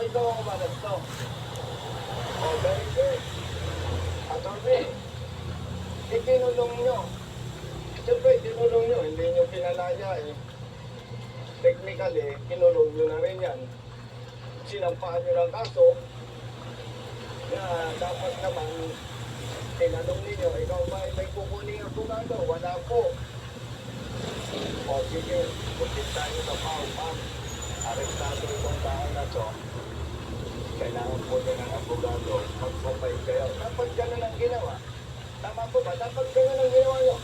ikaw ang umalas to. Oh, very good. Attorney, ikinulong nyo. Siyempre, kinulong nyo. Hindi nyo pinalaya eh. Technically, kinulong nyo na rin yan. Sinampahan nyo ng kaso na dapat naman tinanong ninyo, ikaw ba ay may kukuning abogado? Wala po. O sige, putin tayo sa pao-pam. Arestado itong tao na to. Kailangan po din ng abogado. Magpapay kayo. Dapat gano'n ang ginawa. Tama po ba? Dapat gano'n ang ginawa nyo.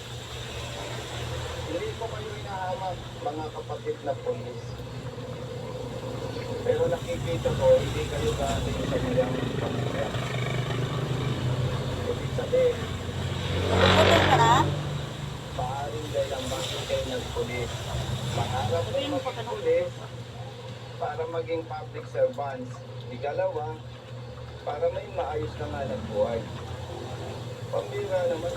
Hindi ko kayo inahamak, mga kapatid na polis. Pero nakikita ko, hindi kayo galing sa mayang pamilya. Ibig sabihin, paaring dahil ang bakit kayo nagpulis. Maharap na maging pulis para maging public servants. Ikalawa, para may maayos na nga ng buhay. Pambira naman,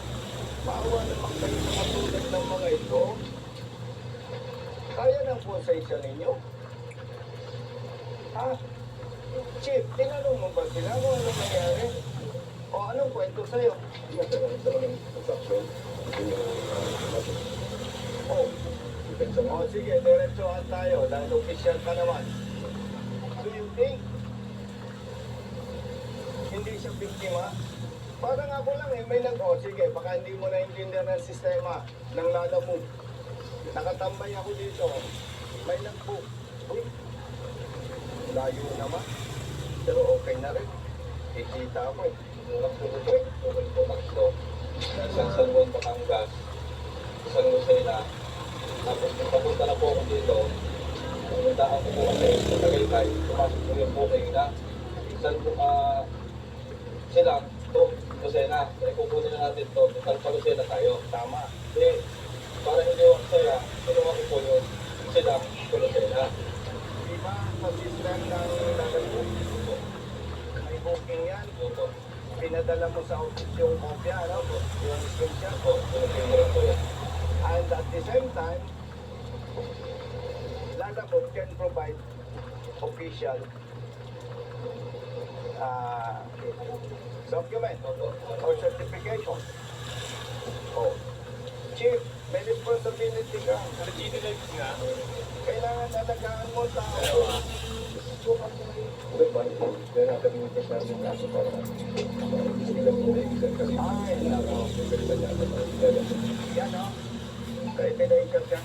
maawa naman kayo sa katulad ng mga ito. Kaya ng konsensya ninyo? Ha? Chief, tinanong mo ba sila kung anong nangyari? O anong kwento sa'yo? Oh, sige, diretsohan tayo dahil official ka naman. Do you think hindi siya biktima? Parang ako lang eh, may sige, baka hindi mo naintindihan ng sistema ng Lala Move. Nakatambay ako dito, may nag-book. Uy, layo naman. Pero okay na rin. Kikita ako eh. Nagpulot ko takso. Isang San Juan, Batangas. Isang Lucena. Tapos nung papunta na po ako dito, pumuntaan ko po kasi sa Tagaytay. Pumasok po yung booking na sila, to, Lucena. Kaya kukunin na natin to. Sa Lucena tayo. Tama. Kasi para hindi ako saya, kinuha ko po yun. Sila, to Lucena. Diba sa system ng Lala Move? May booking yan. Opo. Pinadala mo sa office yung kopya, ano? Yung screenshot. Opo. Yung po yan. And at the same time, Lala Move can provide official document or certification. Oh. Chief, may responsibility ka. Kailangan alagaan mo sa ay, nako. Yan, no? Kaya pinaikat ka.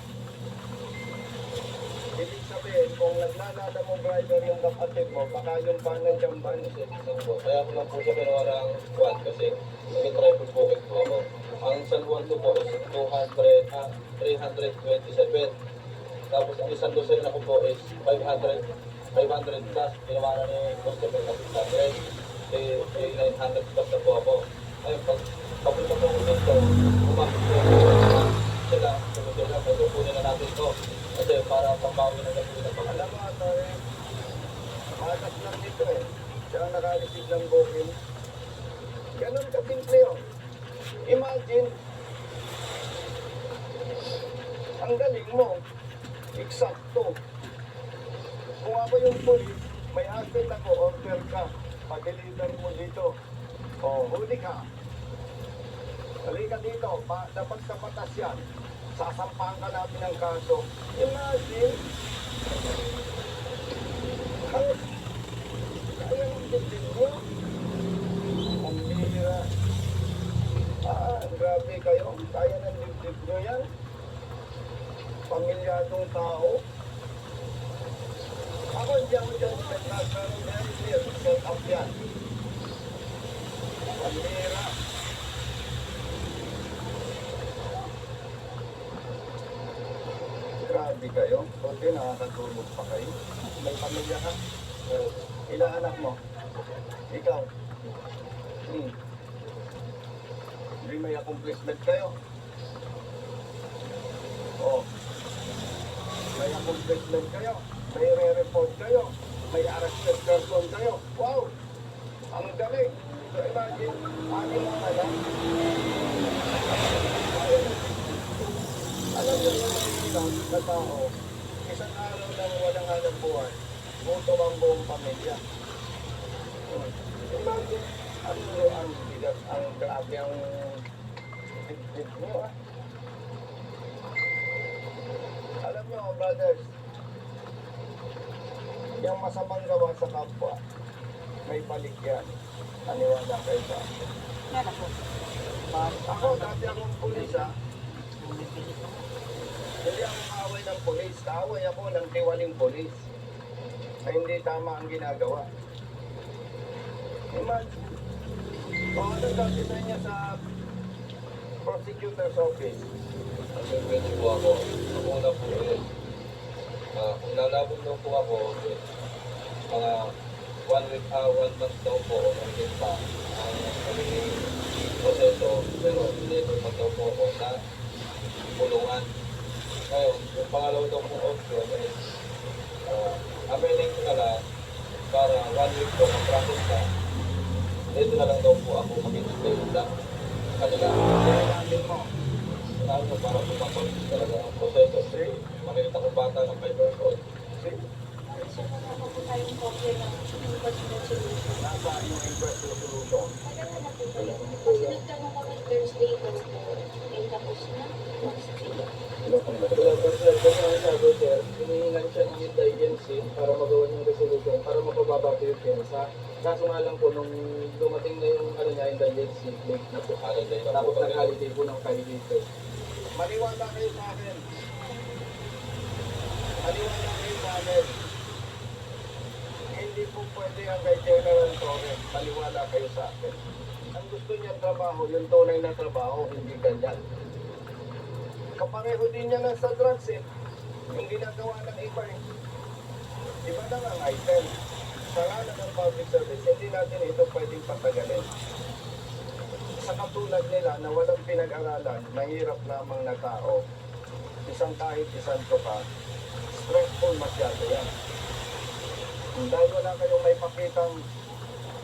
Ibig sabihin, kung naglalala mo driver yung kapatid mo, baka yung panang jamban. Kaya ako lang po siya kinuha ng quad kasi may triple pocket po ako. Ang San Juan ko po is 327. Tapos ang isang Lucena ko po is 500 plus. Ginawa na ni customer na 600. 900 plus na po ako. Ayun, pag papunta po ko dito, umapit po sila, kukunin na natin to. Kasi para pambawi na gagawin na Alam mo, Atty. Matas lang dito eh. Siya ang naka-receive ng booking. Ganun ka-simple yun. Imagine, ang galing mo, eksakto. Kung ako yung police, may asset ako, order ka, pag-deliver mo dito. O, huli ka. Halika dito, dapat sa batas yan. Sasampahan ka namin ng kaso. Imagine, kaya ng dibdib mo. Ang bihira. Grabe kayo. Kaya ng dibdib nyo yan. Pamilyadong tao. Ako hindi ako dyan sa nagkaroon dyan. Set up yan. Ang bihira. Grabe kayo. Buti nakakatulog pa kayo. May pamilya ka. Ilang anak mo? Ikaw? Hindi may accomplishment kayo. Oh. May accomplishment kayo. May re-report kayo. May arrested person kayo. Wow! Ang galing. So imagine, aking mga anak. Alam niyo yung mga na tao, isang araw lang walang hanap buhay. gutom ang buong pamilya. Imagine, ang bigat, ang grabe ang bit nyo, ah. Alam nyo, brothers, yung masamang gawa sa kapwa, may balik yan. Aniwala kayo sa akin. Yan ako. Ako, dati akong pulis, ah. Hindi ako kaaway ng pulis. Kaaway ako ng tiwaling pulis. Na hindi tama ang ginagawa. Imagine, kung ano sabi sa inyo sa prosecutor's office, Ang pwede po ako, ang una po is, kung lalabog daw po ako, mga 1 month daw po, o hanggang pa, ang magiging proseso, pero hindi ito daw po ako sa kulungan. Ngayon, yung pangalawa daw po option is, amending ko na lang, para 1 week po mag-process na, dito na lang daw po ako mag-explain sa kanila. natin mo. Lalo para pumapag talaga ang proseso. Makikita ko bata ng 5 years old. See? Sir, wala pa po tayong kopya ng impossible solution. Nasa yung interest resolution. Kasunod ka mo kami Thursday po po. Ay tapos na. Wala pa sir, kasi ang sabi sir, hinihingan siya ng indigency para magawa yung resolution, para mapababa po yung pensa. Kaso nga lang po, nung dumating na yung indigency, late na po. Tapos nag-holiday po ng 5 days. Maniwala kayo sa akin. Maniwala kayo sa akin. Hindi po pwede ang kay General Torres. Maniwala kayo sa akin. Ang gusto niya trabaho, yung tunay na trabaho, hindi ganyan. Kapareho din niya na sa drugs eh. Yung ginagawa ng iba eh. Iba na ang item. Sa ngalan ng public service, hindi natin ito pwedeng patagalin. Sa katulad nila na walang pinag-aralan, mahirap lamang na tao, isang kahit isang ka, stressful masyado yan. Dahil wala kayong may pakitang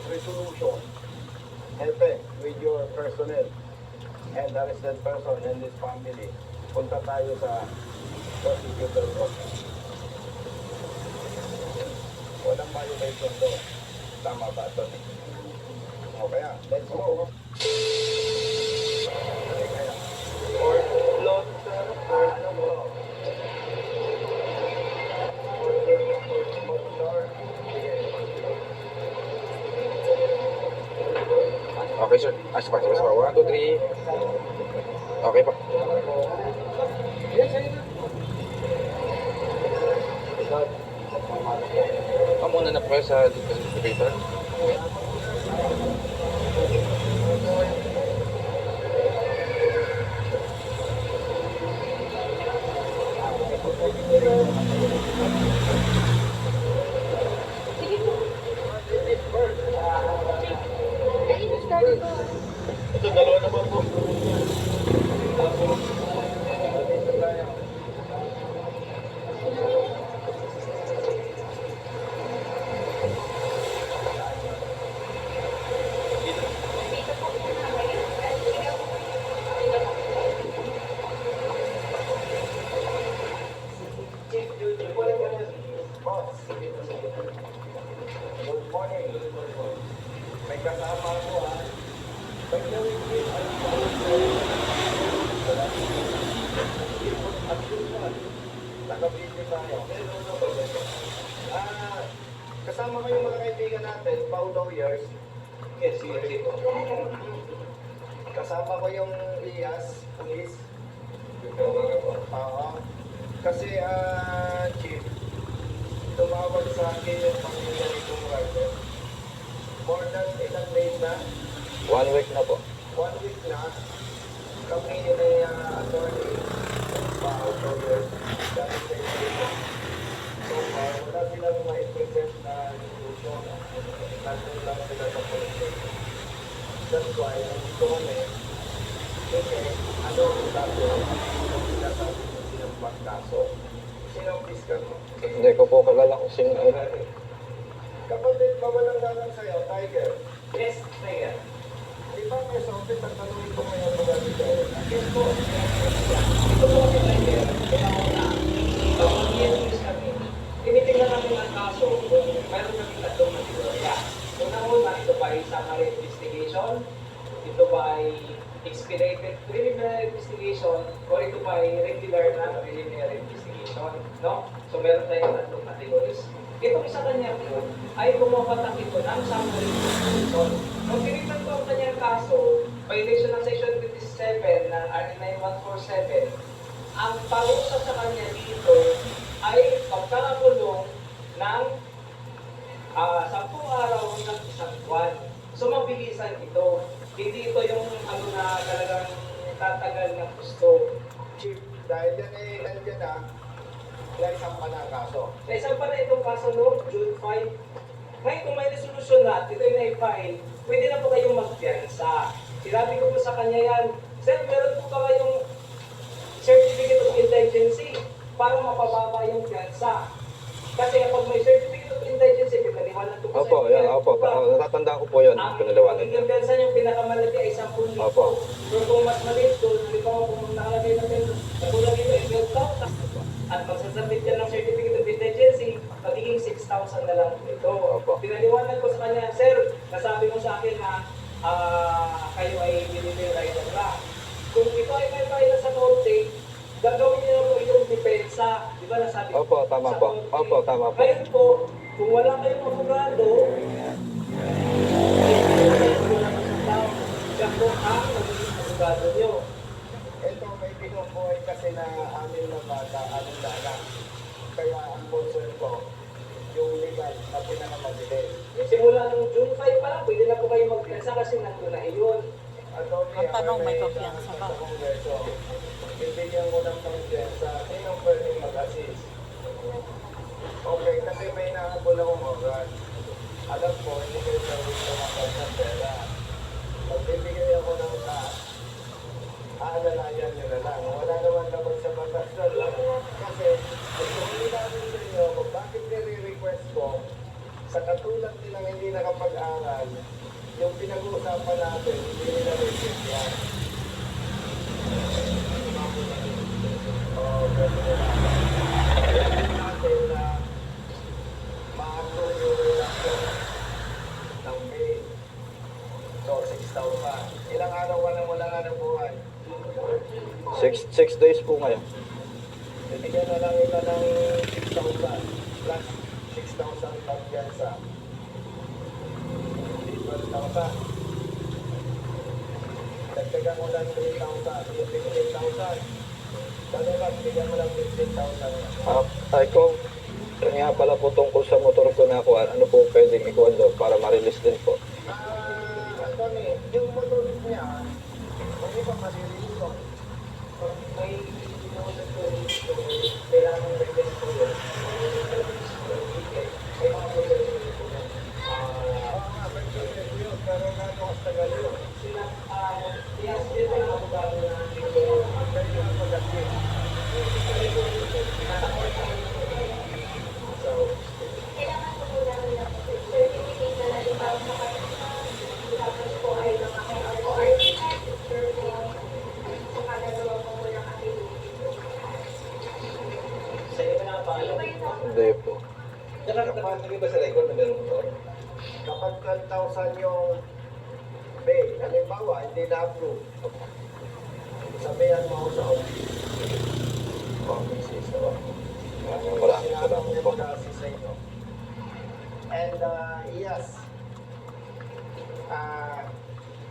resolution, hepe, with your personnel and the arrested person and this family, punta tayo sa prosecutor's office. Walang violation doon. Tama ba ito? O kaya, let's go. Kaya, or loan, sir, or ano mo? Okay, sir. Sabay. 1, 2, 3. Okay po. Muna na po kayo sa paper. Ito, dalawa naman po. Boss, good morning. May kasama ako ha. Pag nawigil, naka-video tayo. Kasama ko yung mga kaibigan natin, Paulo Years. Yes, yes, yes. Kasama ko yung IAS, police. Oo. Kasi, Chief, tumawag sa akin yung pamilya ni Kung Rider. More than ilang days na, 1 week na po. 1 week na, kami ni attorney, Paulo Years, dahil sa ito. So far, wala silang ma-present na resolution. Nandun lang sila sa police station. That's why, nandito kami, kasi ano ang kaso? Sinasabi mo silang pagkaso. Sinong piskal mo? Hindi ko po kalala kung sino. Kapatid, mawalang galang sa'yo, Tiger. Yes, Tiger. Di ba may sa office ang tanongin ko ngayon mga Tiger? Yes po. Ito po si Tiger. Kaya una, yes, kami. Tinitingnan namin ang kaso kung meron kami tatlong kategorya. Unang-una, ito ba ay summary investigation? Ito ba ay expedited preliminary investigation? O ito ba ay regular na preliminary investigation? No? So meron tayong tatlong categories. Itong sa kanya po ay pumapatak ito ng summary investigation. Nung tinignan ko ang kanyang kaso, violation ng Section 27 ng RA 9147, ang parusa sa kanya dito ay pagkakakulong ng 10 araw hanggang 1 buwan. So mabilisan ito. Hindi ito yung ano na talagang tatagal ng gusto. Chief, dahil yan nandiyan na, naisang pa na ang kaso. Sa isang pa na itong kaso noong June 5. Ngayon kung may resolution na, ito yung na-file, pwede na po kayong magpiyansa. Sinabi ko po sa kanya yan, Sir, meron po ba kayong certificate of indigency para mapababa yung piyansa? Kasi kapag may certificate of indigency, pinaliwanag ko po Opo, yan, opo. Natatandaan ko po yun. ang Pinaliwanag niya. yung piyansa yung pinakamalaki ay 10,000. Opo. Pero kung mas maliit doon, halimbawa kung nakalagay na ito, nakulang ito ay 12,000. At magsasabit ka ng certificate of indigency, magiging 6,000 na lang ito. Opo. Pinaliwanag ko sa kanya, Sir, nasabi mo sa akin na kayo ay delivery rider na. Kung ito ay may file sa korte, gagawin niyo po yung depensa. Di ba nasabi ko? Opo, tama sa po. korte? Opo, tama po. Ngayon po, kung wala kayong abogado, siya po ang magiging abogado niyo. Ito may binubuhay kasi na amin na bata, amin na anak. Kaya ang concern ko, yung legal na pinakamabilis. Simula ng June 5 pa lang, pwede na po kayo magpiyansa kasi nandun na iyon. Ang tanong, may kumpiyansa ba? Bibigyan ko ng kumpiyansa. Sinong pwedeng mag-assist? Okay, kasi may nahabol akong oras. Alam ko, hindi kayo service ko ng pera. Magbibigay ako ng cash. Aalalayan nyo na lang. Wala naman dapat sa batas na lang. Kasi, kung hindi namin sa inyo, kung bakit nire-request ko, sa katulad nilang hindi nakapag-aral, yung pinag-uusapan natin, hindi nila receive yan. Pwede nila. Pwede natin na ma-approve yung reduction ng pay. So, 6,000. Ilang araw wala nga ng buhay. 6 days po ngayon. Bibigyan na lang ito ng 6,000 plus 6,000 pagpiyansa. 12,000. Dagdagan mo lang 3,000. Yung 15,000. Dalawa, bigyan mo lang 15,000. Ay ko, kanya pala po tungkol sa motor ko na kuha, ano po pwedeng ikuha doon para ma-release din po. Anthony, yung motor niya, hindi pa malilinis ko. May inuulit ko dito, kailangan ng request ko yun. May mga process ko dito. Oo nga, pero gano'n kas tagal yun. Yes, dito yung abogado na dito. Pwede na pag-assist. Kailangan po po namin ng certificate na halimbawa sa tapos po ay mga ORT card, picture po, saka nagawa po po ng affidavit. Sa iba na Ano pangalan. ba yung Hindi po. Nakakatabi ba sa record na meron motor? Kapag 12,000 yung pay, halimbawa, hindi na-approve. Sabihan mo ako sa office. Wala po. Mag-assist sa inyo. And yes,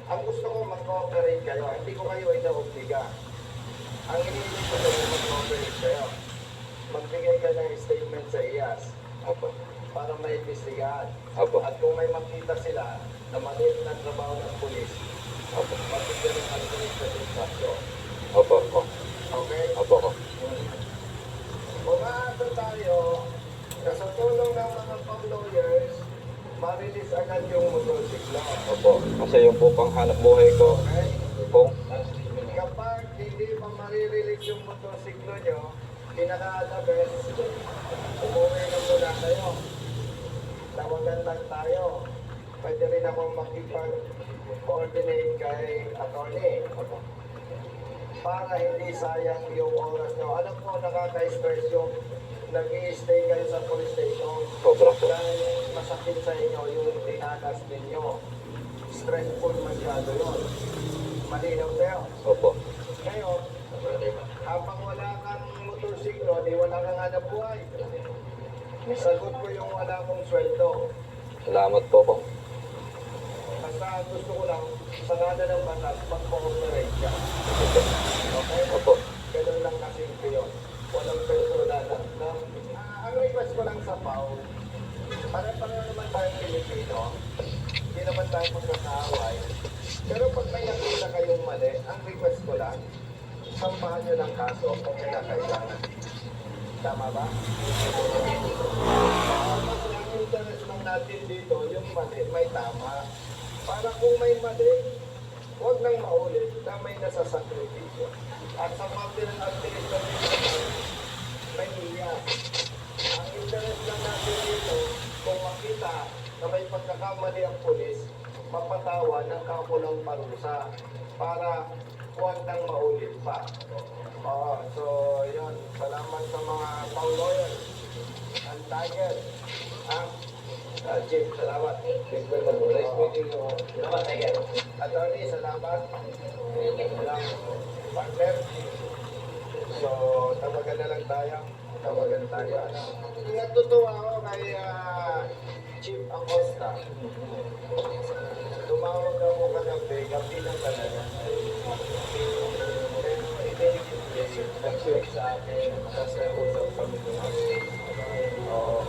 ang gusto ko mag-cooperate kayo. Hindi ko kayo ina-obliga. Ang iniisip ko na mag-cooperate kayo. Magbigay ka ng statement sa IAS Opo. para maimbestigahan. Opo. At kung may makita sila na maliit na trabaho ng pulis, Opo. magbigyan ng administrative sanction. Opo. Opo. Okay? Opo. Opo. Umaasa tayo na sa tulong ng mga pang-lawyers, ma-release agad yung motorsiklo. Opo. Kasi yung po panghanap buhay ko, Okay? kung Kapag hindi pa marirelease yung motorsiklo nyo, pinaka-the-best, umuwi na muna kayo. Tawagan lang tayo. Pwede rin ako makipag-coordinate kay attorney. Para hindi sayang yung oras nyo. Alam ko nakaka-stress yung nag-i-stay kayo sa police station. Sobra po. Dahil masakit sa inyo yung tinagas ninyo. Stressful masyado yun. Malinaw sa'yo. Opo. Ngayon, habang wala kang motorsiklo, di wala kang hanap buhay. Sagot ko yung wala kong sweldo. Salamat po po. Basta gusto ko lang, sa ngada ng batas, mag-cooperate ka. Okay? Opo. Ganun lang kasimple yun. Walang personal. Ang request ko lang sa PAO, pare-pareho naman tayong Pilipino. Hindi naman tayo magkakaaway. Pero pag may nakita kayong mali, ang request ko lang, sampahan nyo ng kaso kung kailangan. Tama ba? Ang interest lang natin dito, yung mali, may tama. Para kung may mali, huwag nang maulit na may nasasakripisyo. At sa mga administration, may niya. Ang interest lang natin dito, kung makita na may pagkakamali ang pulis, mapatawa ng kakulang parusa para huwag nang maulit pa. So, yun. Salamat sa mga pauloyan. Ang Tiger. Jim, salamat. Nice meeting you. Salamat, Tiger. Attorney, salamat. Salamat. Partner. So, tawagan na lang tayo. Tawagan tayo. Natutuwa ako kay Chief Acosta. Tumawag ako kagabi, gabi lang talaga. Nag-check sa akin, kasi usap kami doon. Oo.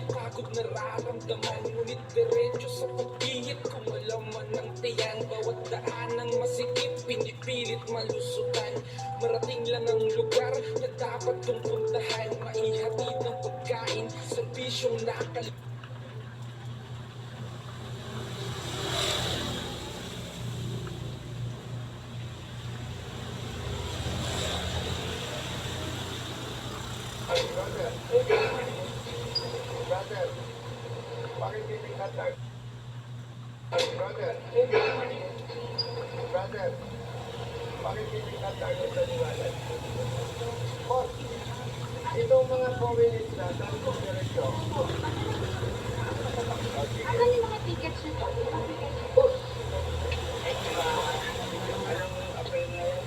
Pagod nararamdaman, ngunit diretso sa pag-ihit. Kumalaman ng tiyan, bawat daan ng masikip, pinipilit malusutan. Marating lang ang lugar na dapat kong puntahan. Maihatid ng pagkain, serbisyong nakalimutan. Brother, bakit hindi ka tag? Brother, bakit hindi ka tag sa liwanag? Boss, itong mga communist na dahil ko diretso. Ano yung mga tickets nito? Boss, anong apel na yan?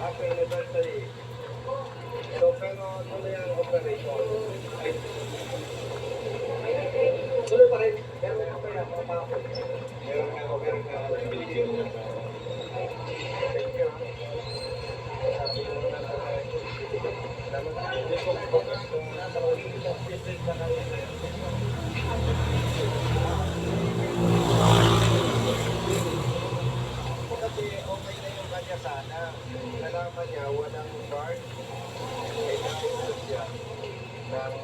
Apel anniversary. So, pero tuloy ang operation. Tuloy pa rin. Meron ka pa yan, mga pakapot. Meron ka. Thank you. Sabi ko na lang. Kung nasa ulit sa district na kanina yun. Kasi okay na yung kanya sana. Nalaman niya, walang guard. May naisip siya ng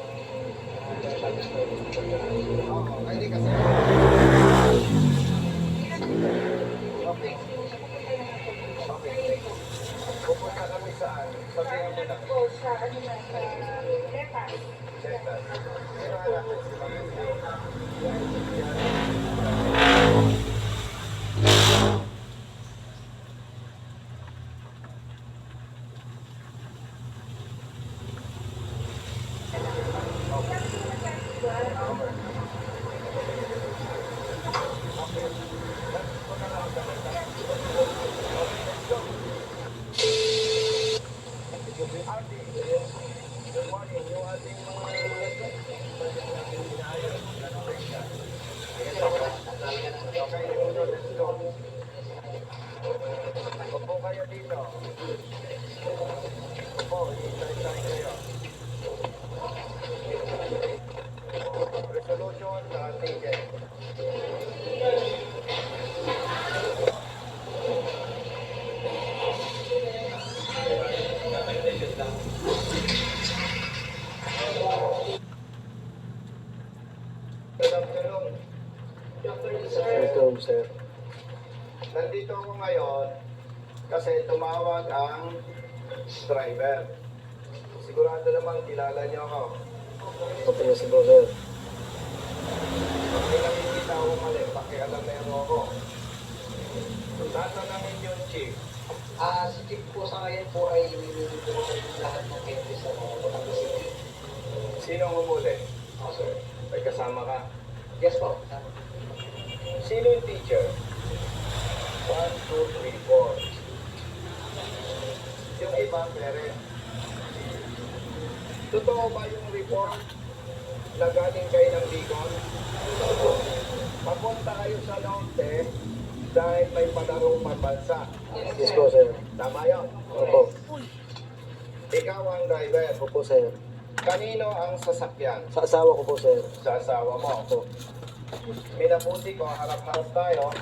hindi kasi okay. Pupunta kami saan? Sabihan mo na. Sa ano na, sa Lepas. Chetas. Pero natin si Good morning. Yung ating mga okay, let's go. Upo kayo dito. Upo, isa-isa kayo. Resolution sa ticket. kasi tumawag ang driver. Sigurado namang kilala niyo ako. Opo, yes po, sir. Pag may nakikita ako mali, pakialam meron ako. Tatanungin yung chief. Si Chief po sa ngayon po ay nililito po lahat ng entries sa Batangas City. Sino ang humuli? Oh, sir. May kasama ka. Yes po. Sino yung teacher? 1, 2, 3, 4. Yung iba, parent. Totoo ba yung report na galing kayo ng Bicol? Papunta kayo sa norte dahil may palarong pambansa. Yes po, sir. Tama yun? Opo. Ikaw ang driver. Opo, sir. Kanino ang sasakyan? Sa asawa ko po, sir. Sa asawa mo. Opo. Minabuti ko, harap-harap tayo.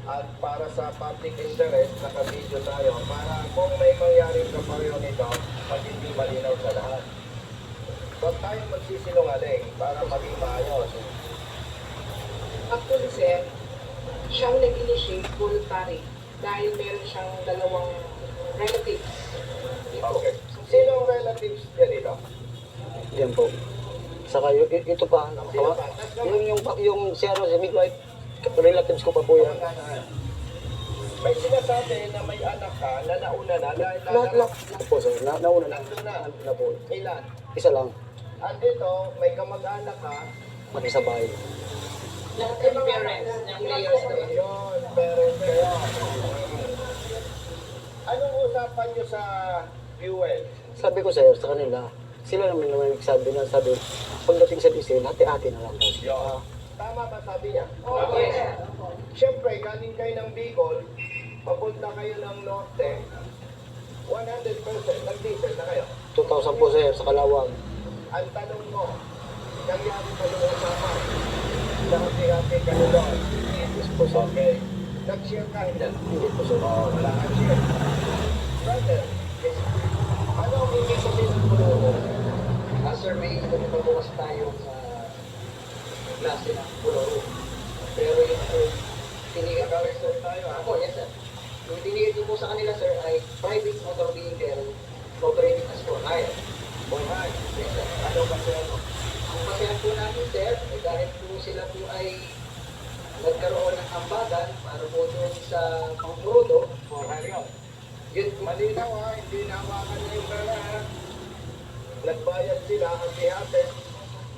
At para sa public interest, naka-video tayo para kung may mangyaring kapareho nito, magiging malinaw sa lahat. Huwag tayong magsisinungaling para maging maayos. Actually, sir, siyang nag-initiate voluntary dahil meron siyang dalawang relatives. Okay. Sino ang relatives niya dito? Yan po. Saka ito pa, Sino pa? yung si ano, si midwife, relatives ko pa po yan. May sinasabi na may anak ka na nauna na dahil Lahat po, sir. Nauna na. Nandun na. Na po. Ilan? Isa lang. At dito, may kamag-anak ka. Mag-isa bahay. Lahat ng parents, ng layers na Yun, parents kayo. Anong usapan nyo sa fuel? Sabi ko, sir, sa kanila, sila naman nagsabi na, sabi, pagdating sa diesel, hati-hati na lang daw. Yun. Tama ba sabi niya? Oo, yes. Siyempre, galing kayo ng Bicol, papunta kayo ng Norte, 100% nag-diesel na kayo. 2,000 po, sir, sa Kalawang. Ang tanong mo, nangyari pa yung usapan. Hati-hati kayo doon. Yes po, sir. Okay. Nag-share ka hindi? Hindi po, sir. Oo, wala kang share. Brother, ano ang ibig sabihin ng pulong? Sir, may bukas tayong klase ng Puloro. Pero yung tinigil Nag-reserve tayo ha? ako, yes sir. Yung tinigil ko po sa kanila sir ay private motor vehicle operating as for hire. Boy, hi. Yes sir. Ano kasi ano? Ang pasihan po namin sir, ay dahil po sila po ay nagkaroon ng ambagan para po doon sa pangprodo. For hire yun. Yun po, Malinaw ha, hindi nawakan niya yung pera ha. Nagbayad sila ang tihate.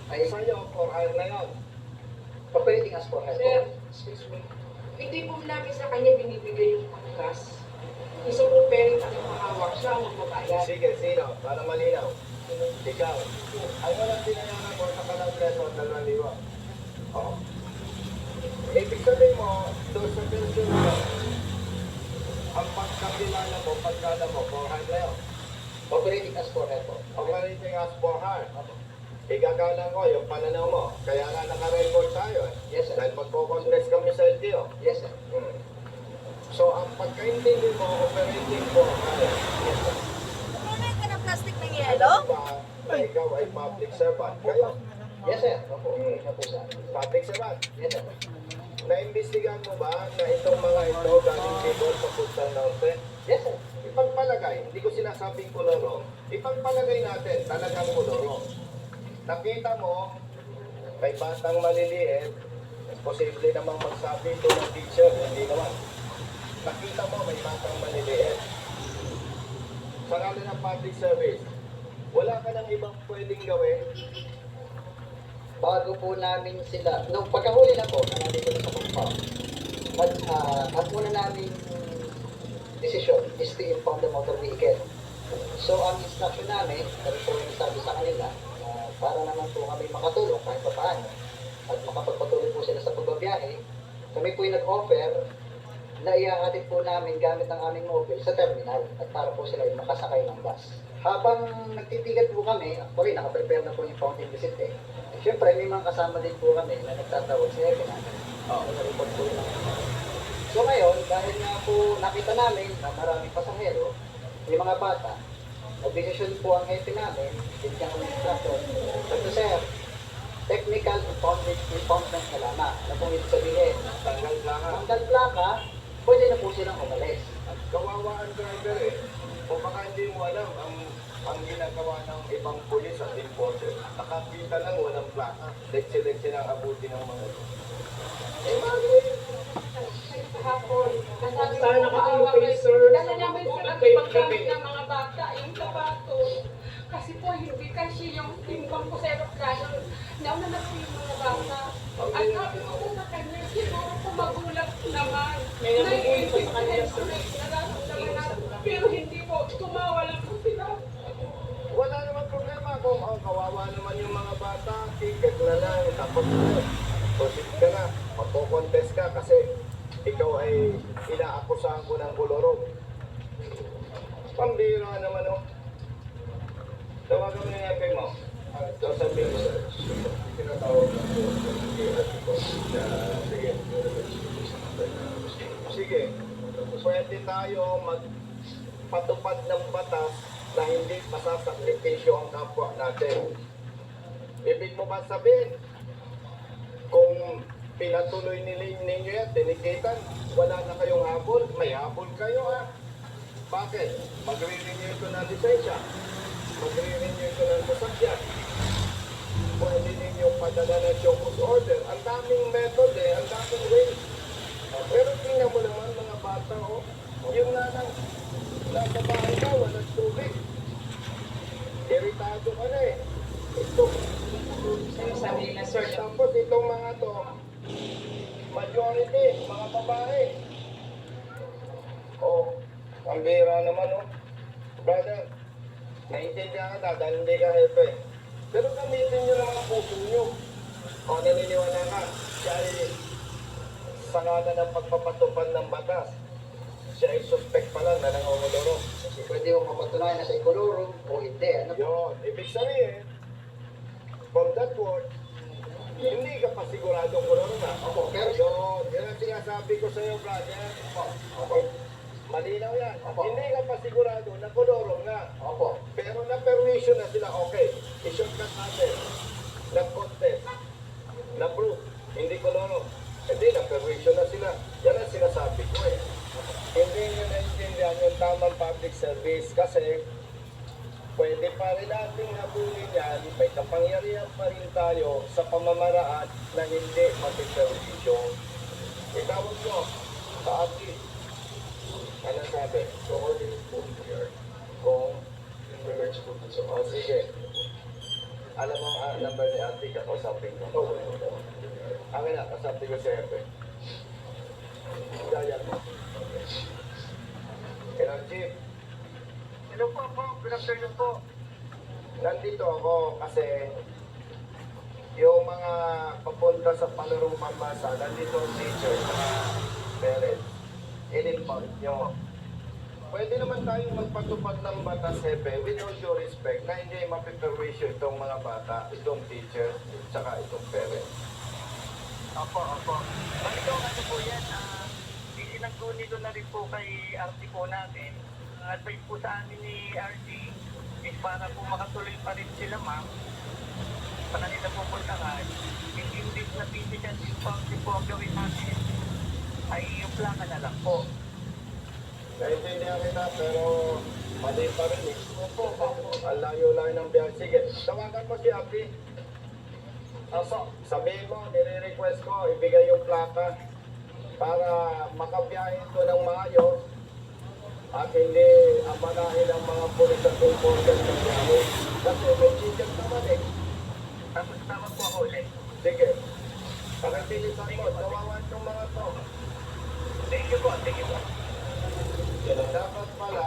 ay Sa'yo, for hire na yun. operating as for hire Sir, po. excuse me. Hindi po namin sa kanya binibigay yung pangkas. Isa po parent ang makahawak siya ang magbabayad. Sige, sino? Para malinaw. Ikaw. Ang walang binayaran mo sa kalang peso, 2,000. Oo. Ibig sabihin mo, doon sa pension mo, ang pagkakilala mo, pagkala mo, for hire na yun. Operating as for hire po. Operating as for hire. Igagalang ko yung pananaw mo. Kaya nga naka-record tayo eh. Yes sir. Dahil magpo-contest kami sa LTO. Yes sir. So, ang pagkaintindi mo, operating for hire. Yes sir. Kumain ka ng plastic ng Alam yelo? ba na ikaw ay public servant? Kayo, Yes sir. Opo. Ito po sa akin. public servant. Yes sir. Naimbestigahan mo ba na itong mga ito galing Bicol papuntang Norte? Yes sir. Ipagpalagay, hindi ko sinasabing kuloro. Ipagpalagay natin, talagang kuloro. Nakita mo, may batang maliliit, posible namang magsabi ito ng teacher, hindi naman. Nakita mo, may batang maliliit. Sa ngalan ng public service, wala ka ng ibang pwedeng gawin. Bago po namin sila, nung pagkahuli na po, nandito na sa compound, at una namin decision is to impound the motor vehicle. So, ang instruction namin, kami po yung sabi sa kanila, para naman po kami makatulong kahit pa paano, at makapagpatuloy po sila sa pagbabiyahe, kami po yung nag-offer na iahatid po namin gamit ang aming mobile sa terminal at para po sila yung makasakay ng bus. Habang nagtitigan po kami, actually nakaprepare na po yung fountain visit eh. Siyempre, may mga kasama din po kami na nagtatawag sa akin namin. Report po yun. So ngayon, dahil nga po nakita namin na maraming pasahero, may mga bata, nag-decision po ang hepe namin, bigyan kami instruction. Sabi sir, technical impoundment na lamang. Ano pong ibig sabihin? Tanggal plaka. Tanggal plaka, pwede na po silang umalis. Gawa kang driver eh. O baka hindi mo alam ang ginagawa ng ibang pulis at enforcer. Nakakita lang, walang plaka. Leksi-leksi ng abuti ng mga ito. Eh, bakit? Kahapon, nasabi ko, Sana maawa kayo, kayo. sir. Dala namin sir ang paggamit ng mga bata, yung sapatos. Kasi po, hindi kasi yung timbang ko sa aeroplano. Nauna na po yung mga bata. At sabi ko po sa kanya, siguro po magulat naman. May nagugulit po sa kanya, sir. Nararamdaman na, pero hindi po, tumawa lang po sila. Wala naman problema kung kawawa naman yung mga bata, ticket na lang, tapos proceed ka na, magpo-contest ka kasi ikaw ay inaakusahan ko ng kolorong. Pambira naman oh. Tawagan mo yung FA mo. So sabihin ko sir, tinatawag na po. Sige, pwede tayo magpatupad ng batas na hindi masasakripisyo ang kapwa natin. Ibig mo ba sabihin, kung pinatuloy ninyo yan, tinikitan, wala na kayong habol, may habol kayo ha. Bakit? Magre-renew ito ng lisensya. Magre-renew ito ng sasakyan. Pwede ninyong padala ng Chocos order. Ang daming method eh, ang daming way. Pero tingnan mo naman mga bata oh, yung nanang nasa bahay ka, walang tubig. Iritado ka na eh. Ito. Sabi nila, sir, Tapos itong mga to, majority, mga babae. Oh, ang bira naman oh. Brother, naiintindihan ka dahil hindi ka hepe. Pero gamitin nyo naman ang puso nyo. O naniniwala ka, siya ay sa ngala ng pagpapatupad ng batas. Siya ay suspect pa lang na nangunguloro. Kasi pwede mo mapatunayan na sa ikuluro o hindi. Ano po? Yun, ibig sabihin, from that word, hindi ka pa siguradong kuloro na. Opo, pero- Yun ang sinasabi ko sa iyo, brother. Opo. Malinaw yan. Opo. Hindi ka pa sigurado na kuloro na. Opo. Pero na-permission na sila, okay. I-shortcut natin. Nag-contest. Na-proof. Hindi kuloro. Hindi, na-permission na sila. Yan ang sinasabi ko eh. Hindi nyo naintindihan yung tamang public service kasi pwede pa rin nating habulin yan, may kapangyarihan pa rin tayo sa pamamaraan na hindi matiperwisyo. Itawag mo, sa atin. Ano sabi? Coordinate po here. Kung in regards po sa sige. Alam mo ang number ni Ate, kakausapin ko. Akin na, kasapin ko si Epe. Gaya mo. Hello, Chief. Hello po. Good afternoon po. Nandito ako kasi yung mga papunta sa palarong pambasa, nandito ang teacher, mga parents. In-inform nyo. Pwede naman tayong magpatupad ng batas, Hepe, with all due respect, na hindi mapiperwisyo itong mga bata, itong teacher, tsaka itong parents. Opo. Ito, ano po yan, isinagduni ko na rin po kay RT po natin. Ang advice po sa amin ni RT is para po makatuloy pa rin sila, ma'am, sa kanila pupuntahan. Hindi na physical distancing po ang gawin natin, ay yung plaka na lang po. Naintindihan kita, pero mali pa rin eh. Opo. Ang layo-layo ng biyahe. Sige, tawagan mo si Abby. Sabihin mo, nire-request ko, ibigay yung plaka para makabiyahe ito ng maayos at hindi amanahin ang mga pulis at enforcers ng biyahe. Kasi may ticket naman eh. Tapos tawag po ako ulit. Sige, pakatilisan mo, tawawan yung mga to. Thank you po. Dapat pala,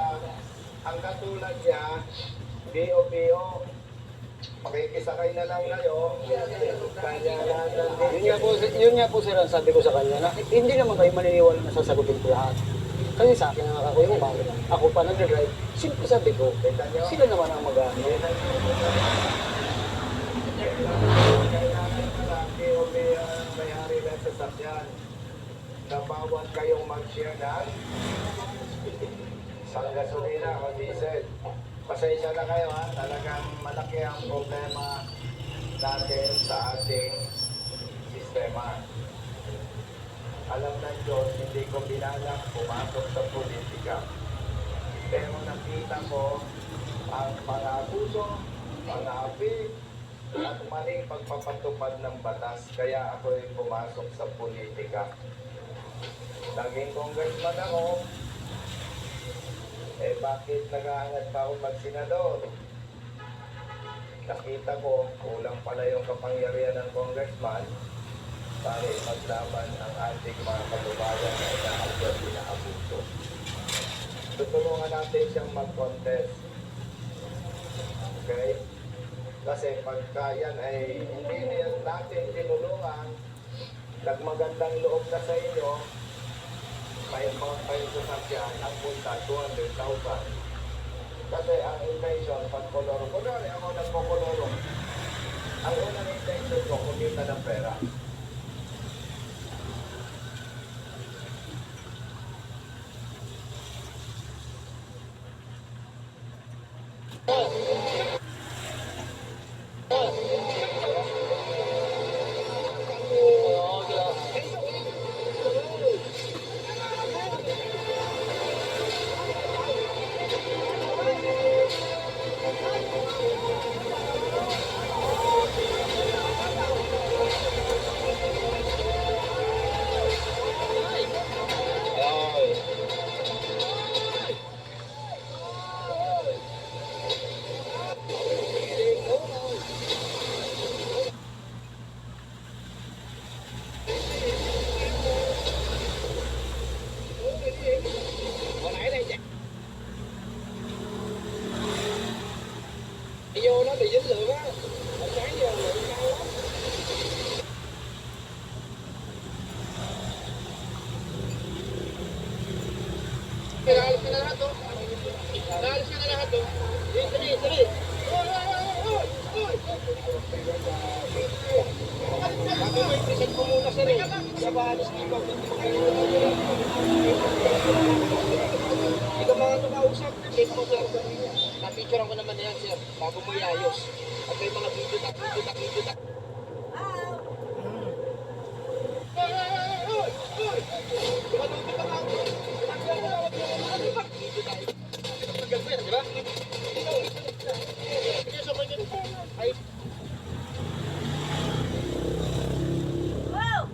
ang katulad niya, BO, makikisakay na lang kayo, kanya lang Yun nga po sir, ang sabi ko sa kanya na hindi naman kayo maniniwala na sasagutin ko lahat. Kasi sa akin ang ako yung bakit ako pa nag-drive, simple sabi ko, sila naman ang mag-ano. may-ari ng sasakyan na bawat kayong mag-share ng sang gasolina o diesel. Pasensya na kayo ha, talagang malaki ang problema natin sa ating sistema. Alam ng Diyos, hindi ko binalak pumasok sa politika. nakita ko ang mga abuso, mga api, at maling pagpapatupad ng batas. Kaya ako'y pumasok sa politika. Naging congressman ako, bakit nag-aangat pa ako mag-senador? Nakita ko, kulang pala yung kapangyarihan ng congressman para ipaglaban ang ating mga kababayan na inaabuso. Tutulungan natin siyang mag-contest. Okay? Kasi pagka yan ay hindi natin tinulungan, nagmagandang loob na sa inyo, may amount pa yung sasakyan, ang punta 200,000. Kasi ang intention, pag koloro, kunwari ako nagpo-koloro, ang unang intention ko, kumita ng pera. Vô nó bị dính lượng á, ông sáng vô lượng cao lắm. Nagalis ka na lahat to. Nagalis ka na lahat to. Dali, dali. Ako may present ko muna sir eh. Sa bahalis dito. Ikaw mga tumausap, check mo sir. Na-picturean ko naman yan sir, bago mo iayos. At may mga video tak. Wow!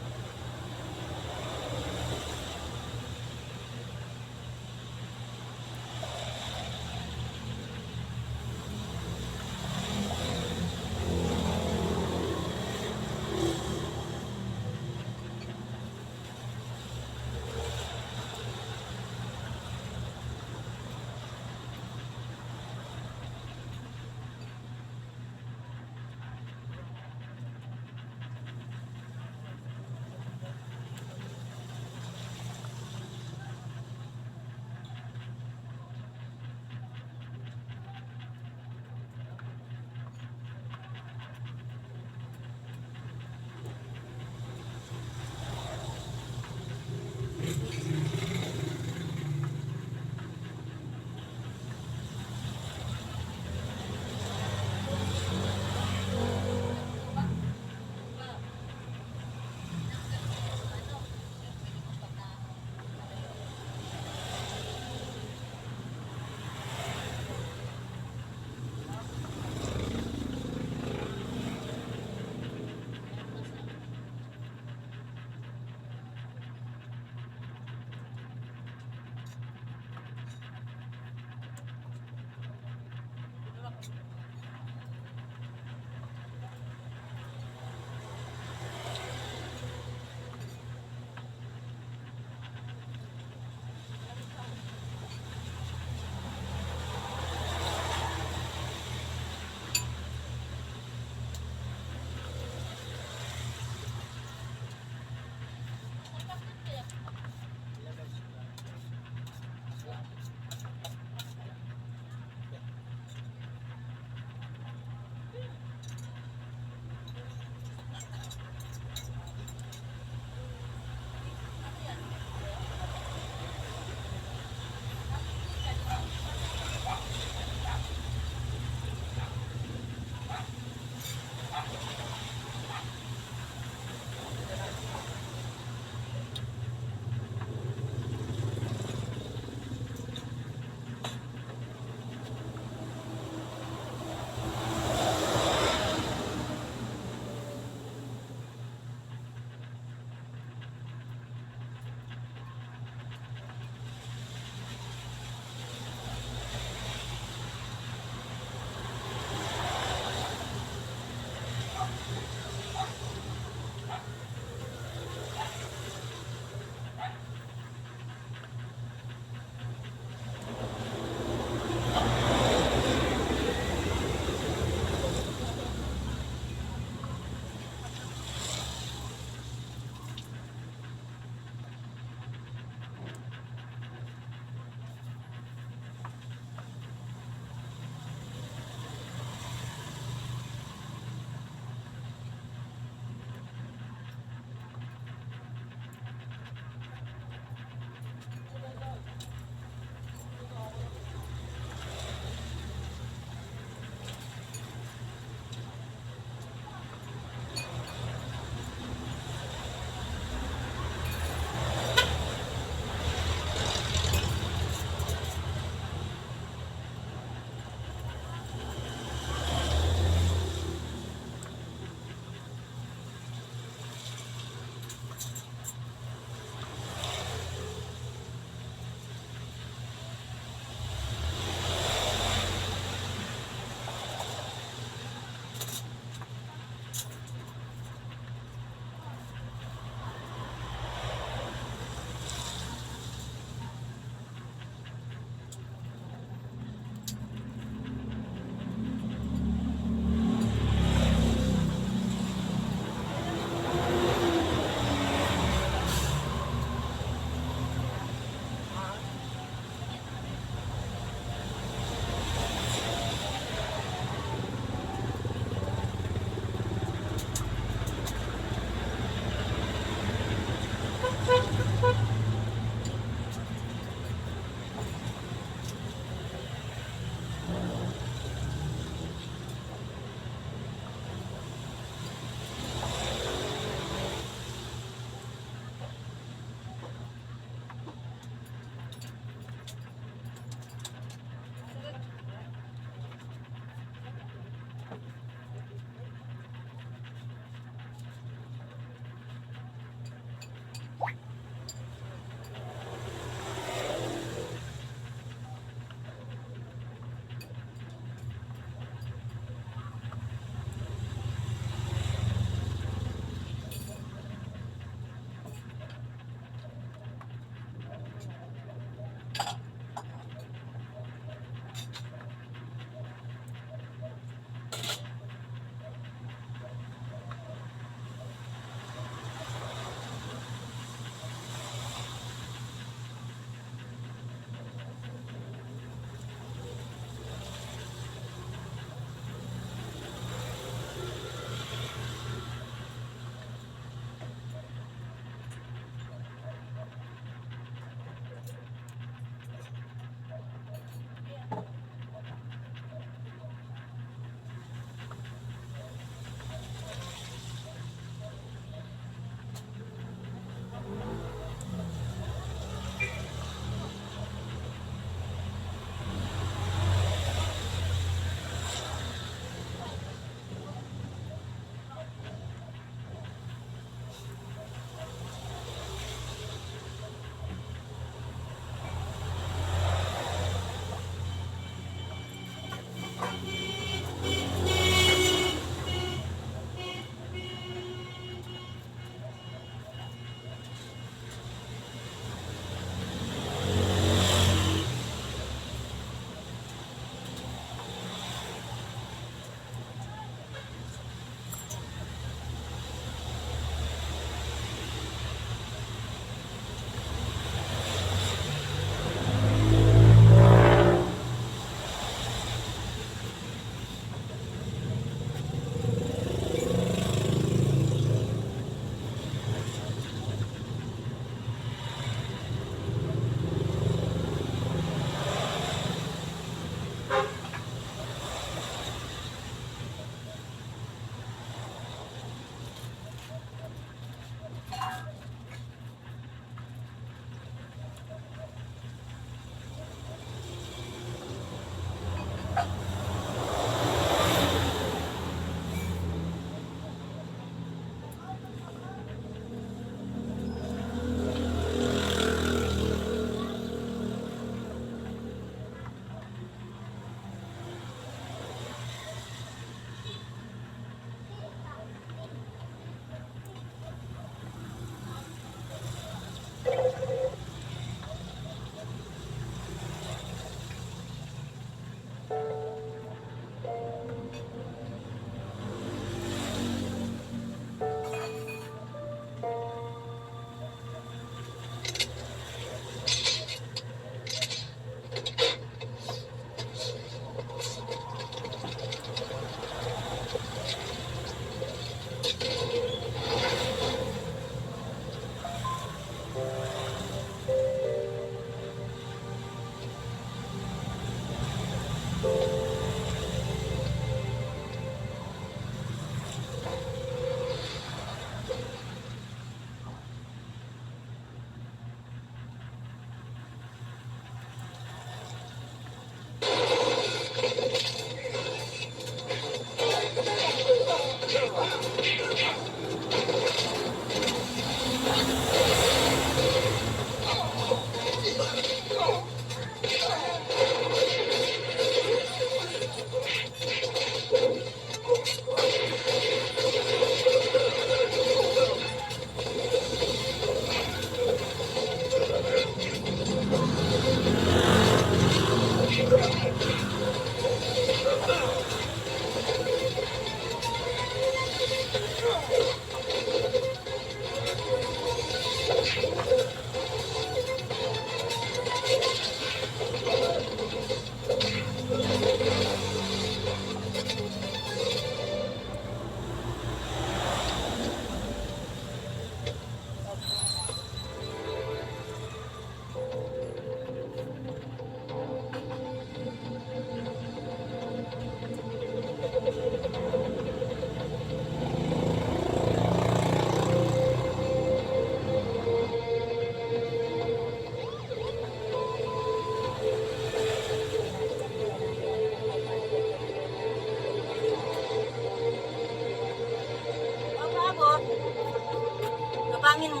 Pangin mo.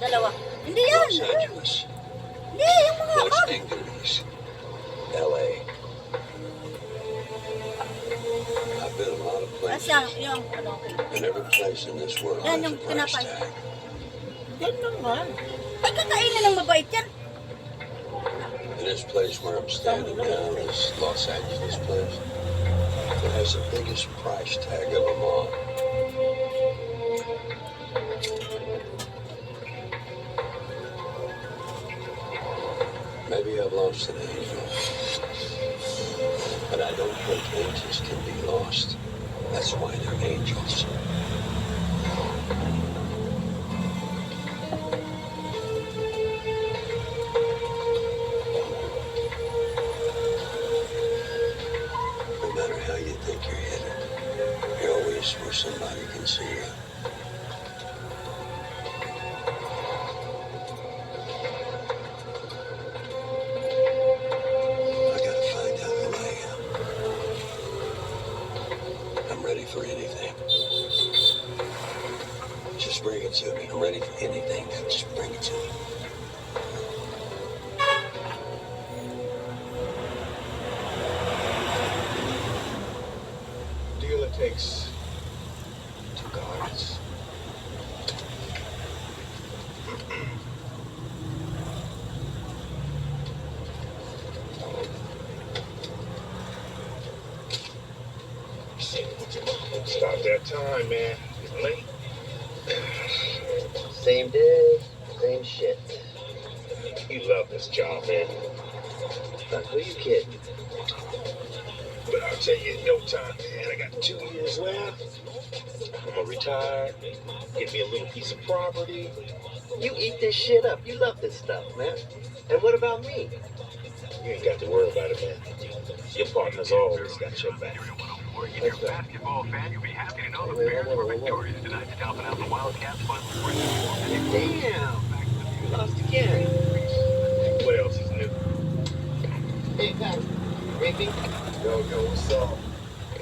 Dalawa. Hindi yan. Los Angeles, Hindi, yung mga Los hot. Angeles, LA. I've been a lot of places, Asya, yung ano. and every place in this world Yan has a yung price tinapay. tag. Yan naman. Ay, kakainin ng mabait yan. And this place where I'm standing now, this Los Angeles place, it has the biggest price tag of them all. Maybe I've lost an angel, but I don't think angels can be lost. That's why they're angels. No matter how you think you're headed, you're always where somebody can see you. I gotta find out who I am. I'm ready for anything. Just bring it to me. I'm ready for anything. Just bring it to me. Dealer takes 2 cards. It's about that time, man. It's late. Same day, same shit. You love this job, man. Who you kidding? But I'll tell you in no time, man. I got 2 years left. I'm gonna retire, get me a little piece of property. You eat this shit up. You love this stuff, man. And what about me? You ain't got to worry about it, man. Your partner's always got your back. If you're a basketball fan, you'll be happy to know the Bears were victorious tonight, stomping out the Wildcats by Damn! You lost again. What else is new? Hey, Pat. Raping? Yo, what's up?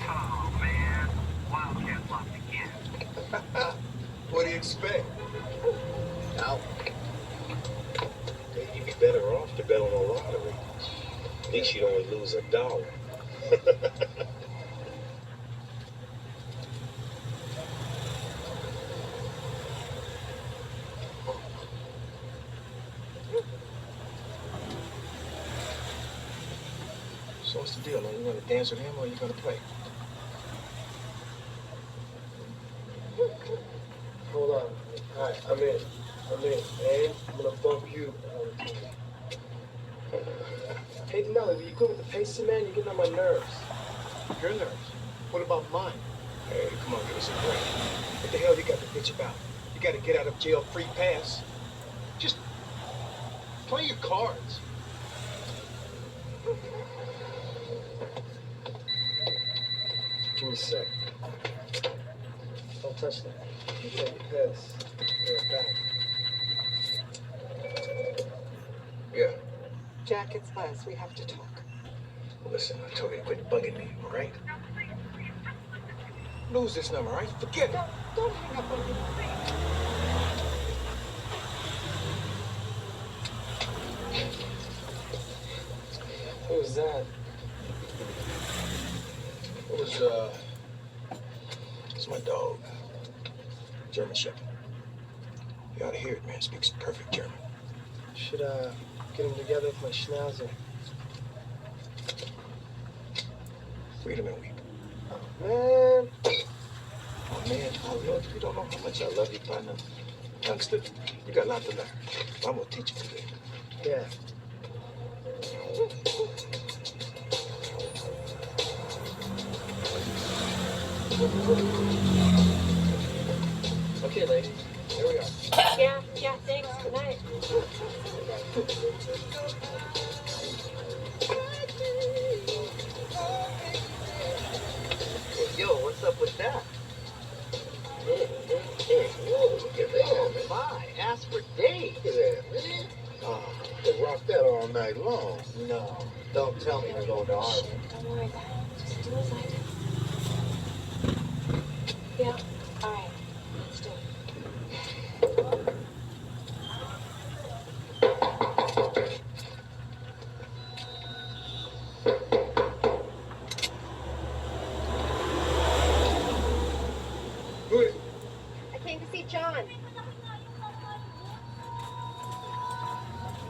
Oh, man. Wildcats lost again. What do you expect? Now, You'd be better off to bet on a lottery. At least you'd only lose $1. So what's the deal? Are you going to dance with him or are you going to play? Hold on. All right, I'm in. And I'm going to bump you. Hey, Melody, you good with the pacing, man? You're getting on my nerves. Your nerves? What about mine? Hey, come on, give us a break. What the hell you got to bitch about? You got to get out of jail free pass. Just play your cards. Give me a sec. Don't touch that. You take your piss. You're back. Yeah. Jack, it's Les. We have to talk. Listen, I told you to quit bugging me, all right? Lose this number, all right? Forget it. Don't hang up on me. What was that? It's my dog. German Shepherd. You ought to hear it, man. Speaks perfect German. Should, get him together with my Schnauzer. Freedom and weep. Oh, man. You don't know how much I love you, partner. Youngster, you got a lot to learn. I'm gonna teach you today. Yeah. Okay, ladies. Here we are. Yeah, thanks. Good night. Yo, what's up with that? Hey, whoa, look at that. Oh, my, ask for dates. Look at that, man. Could rock that all night long. No, don't tell me you're going to Harvard. Don't worry about it. Just do as I do. Yeah, all right. Let's do it. came to see John.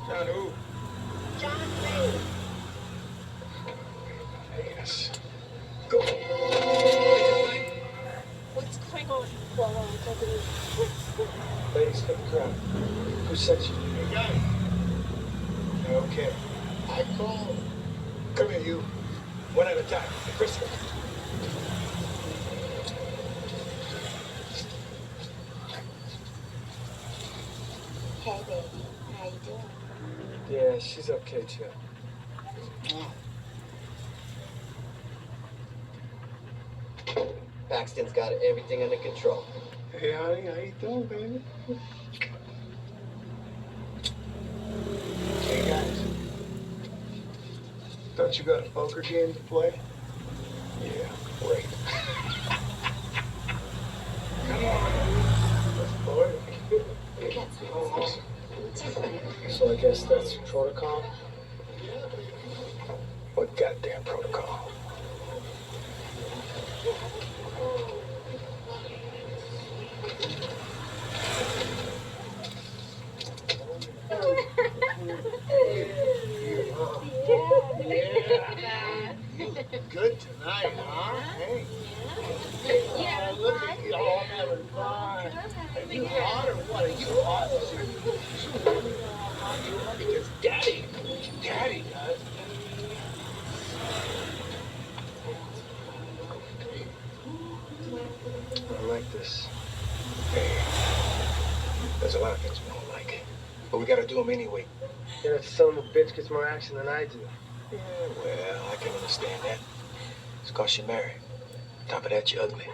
John who? John Ray. Yes. Go. What's going on? Ladies, come crowd. Who sent you? Hey, guys. Okay. I called. Come here, you. One at a time. Christopher. Hey, baby. How you doing? Yeah, she's okay, too. Paxton's got everything under control. Hey, honey, how you doing, baby? Hey, guys. Don't you got a poker game to play? Yeah, great. Come on. Let's play. So I guess that's protocol? What goddamn protocol? Good tonight, huh? Hey. Yeah, Look at you all having fun. Are you hot or what? Are you hot? Because Daddy does. I like this. Hey, there's a lot of things we don't like, but we gotta do them anyway. Yeah, if some bitch gets more action than I do. Yeah, well, I can understand that. It's cause you're married. Top of that, you're ugly.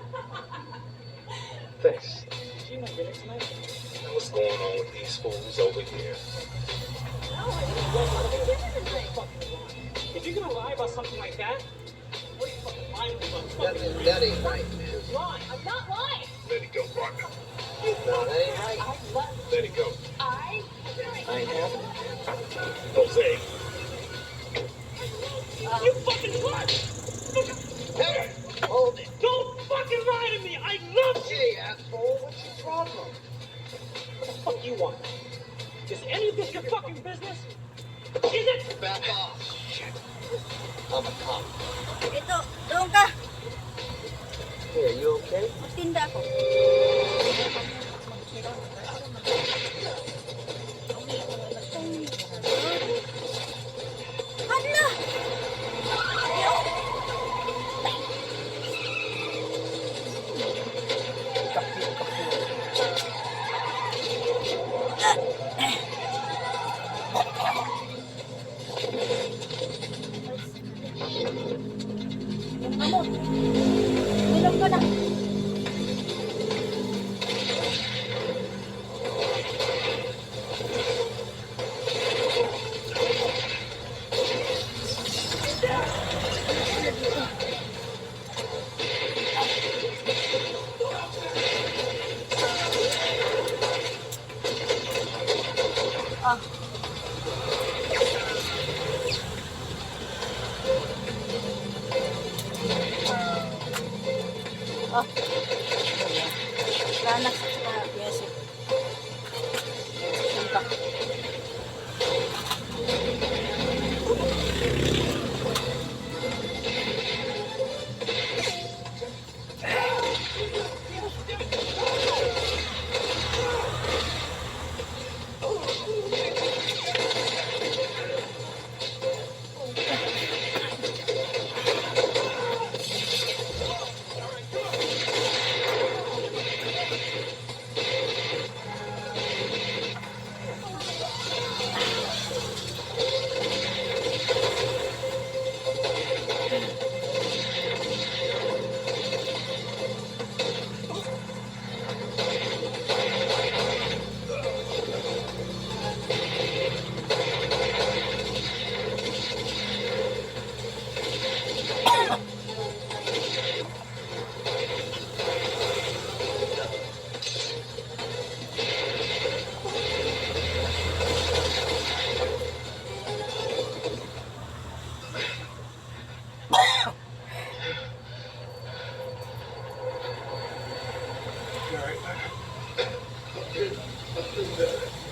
Thanks. What's going on with these fools over here? If you're gonna lie about something like that, what are you fucking lying about? That ain't right, man. Lying. I'm not lying. Let it go, partner. No, that ain't right. Let it go. I ain't having it. Jose. You fucking lied. Hey, hold it. Don't fucking lie to me. I love you. Hey, asshole, what's your problem? What the fuck you want? Is any of this your fucking business? Is it? Back off. Shit. I'm a cop. Ito, doon ka. Hey, you okay? Magtinda ako. Hala! Yung gamot. Inom ko na. Ah. Ah. Ranas sa basic. Suntak. I've been better.